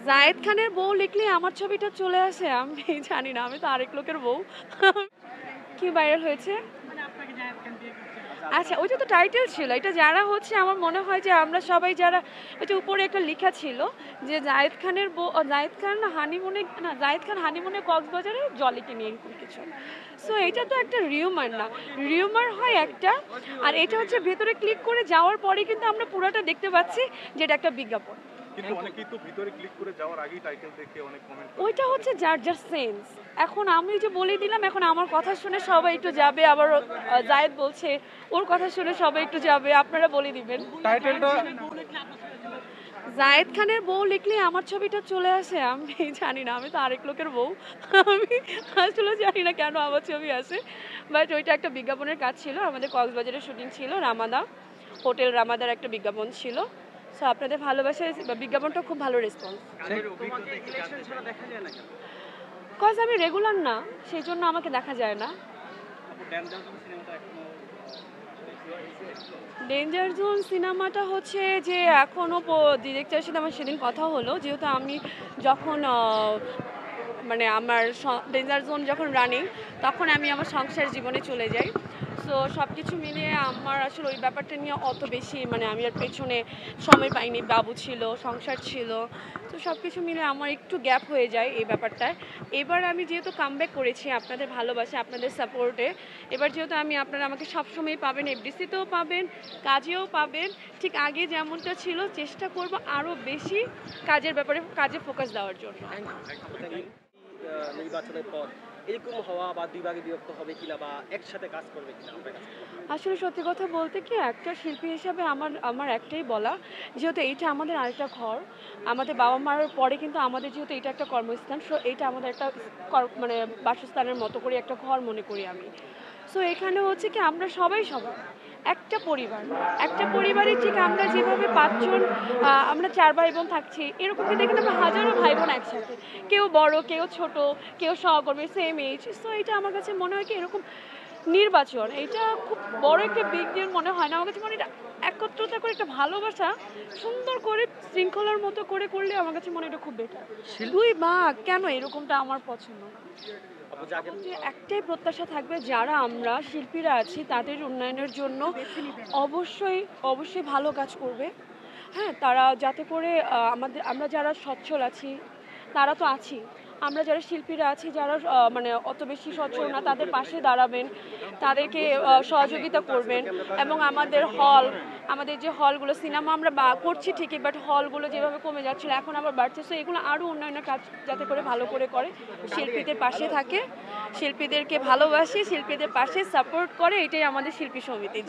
জায়েদ খানের বউ লিখলে আমার ছবিটা চলে আসে, আমি জানি না, আমি তো আরেক লোকের বউ। কি ভাইরাল হয়েছে? আচ্ছা, ওইটা তো টাইটেল ছিল। এটা যারা হচ্ছে আমার মনে হয় যে আমরা সবাই যারা, ওই যে উপরে একটা লেখা ছিল যে জায়েদ খানের বউ, জায়েদ খান হানিমুনে, না জায়েদ খান হানিমুনে কক্সবাজারে জলিকে নিয়ে, এরকম কিছু। সো এটা তো একটা রিউমার না, রিউমার হয় একটা, আর এটা হচ্ছে ভেতরে ক্লিক করে যাওয়ার পরে কিন্তু আমরা পুরোটা দেখতে পাচ্ছি যে এটা একটা বিজ্ঞাপন। কিন্তু অনেকেই তো ভিতরে ক্লিক করে যাওয়ার আগেই টাইটেল দেখে অনেক কমেন্ট করে। ওইটা হচ্ছে যার যার সেন্স। এখন আমি যে বলে দিলাম, এখন আমার কথা শুনে সবাই একটু যাবে, আবার জায়েদ বলছে ওর কথা শুনে সবাই একটু যাবে, আপনারা বলে দিবেন। টাইটেলটা জায়েদ খানের বউ লিখলে আমার ছবিটা চলে আসে, আমি জানি না, আমি তো আরেক লোকের বউ। আমি আসলে জানি না কেন আমার ছবি আসে, বাট ওইটা একটা বিজ্ঞাপনের কাজ ছিল, আমাদের কক্সবাজারের শুটিং ছিল, রামাদা হোটেল রামাদার একটা বিজ্ঞাপন ছিল। সো আপনাদের ভালোবাসায় বিজ্ঞাপনটা খুব ভালো রেসপন্স। কজ আমি রেগুলার না, সেই জন্য আমাকে দেখা যায় না। ডেঞ্জার জোন সিনেমাটা হচ্ছে যে এখনও ডিরেক্টরের সাথে আমার সেদিন কথা হলো, যেহেতু আমি যখন মানে আমার ডেঞ্জার জোন যখন রানিং, তখন আমি আমার সংসার জীবনে চলে যাই। সো সব কিছু মিলিয়ে আমার আসলে ওই ব্যাপারটা নিয়ে অত বেশি, মানে আমি আর পেছনে সময় পাইনি, বাবু ছিল, সংসার ছিল, তো সব কিছু মিলে আমার একটু গ্যাপ হয়ে যায় এই ব্যাপারটায়। এবার আমি যেহেতু কামব্যাক করেছি আপনাদের ভালোবাসা, আপনাদের সাপোর্টে, এবার যেহেতু আপনারা আমাকে সবসময় পাবেন, এফডিসিতেও পাবেন, কাজেও পাবেন, ঠিক আগে যেমনটা ছিল চেষ্টা করব আরও বেশি কাজের ব্যাপারে কাজে ফোকাস দেওয়ার জন্য। নির্বাচনের পর এরকম হওয়া বা দুই ভাগে বিভক্ত হবে কিনা বা একসাথে কাজ করবে কিনা আপনার কাছে? আসলে সত্যি কথা বলতে কি, একটা শিল্পী হিসাবে আমার আমার একটাই বলা, যেহেতু এইটা আমাদের আরেকটা ঘর, আমাদের বাবা মার পরে কিন্তু আমাদের যেহেতু এটা একটা কর্মস্থান, সো এইটা আমাদের একটা মানে বাসস্থানের মতো করে একটা ঘর মনে করি আমি। সো এখানে হচ্ছে কি আমরা সবাই সবাই একটা পরিবার, একটা পরিবারে ঠিক আমরা যেভাবে পাঁচজন, আমরা 4 ভাই বোন থাকছি, এরকম কিন্তু এখানে আমরা হাজারো ভাই বোন একসাথে, কেউ বড় কেউ ছোট, কেউ সহকর্মী, সেম এজ। সো এটা আমার কাছে মনে হয় কি, এরকম নির্বাচন এটা খুব বড় একটা বিগ ডিল মনে হয় না আমার কাছে, মনে হয় এটা একত্রতা করে একটা ভালোবাসা সুন্দর করে শৃঙ্খলার মতো করে করলে আমার কাছে মনে হয় এটা খুব বেটার। দুই ভাগ কেন, এরকমটা আমার পছন্দ না। যে একটাই প্রত্যাশা থাকবে, যারা আমরা শিল্পীরা আছি তাদের উন্নয়নের জন্য অবশ্যই অবশ্যই ভালো কাজ করবে। হ্যাঁ, তারা যাতে করে আমরা যারা সচ্ছল আছি, তারা তো আছি, আমরা যারা শিল্পীরা আছি, যারা মানে অত বেশি সচ্ছল না, তাদের পাশে দাঁড়াবেন, তাদেরকে সহযোগিতা করবেন। এবং আমাদের যে হলগুলো, সিনেমা আমরা করছি ঠিকই, বাট হলগুলো যেভাবে কমে যাচ্ছিল এখন আবার বাড়ছে, সো এগুলো আরও উন্নয়নের কাজ যাতে করে ভালো করে করে, শিল্পীদের পাশে থাকে, শিল্পীদেরকে ভালোবাসে, শিল্পীদের পাশে সাপোর্ট করে, এটাই আমাদের শিল্পী সমিতি।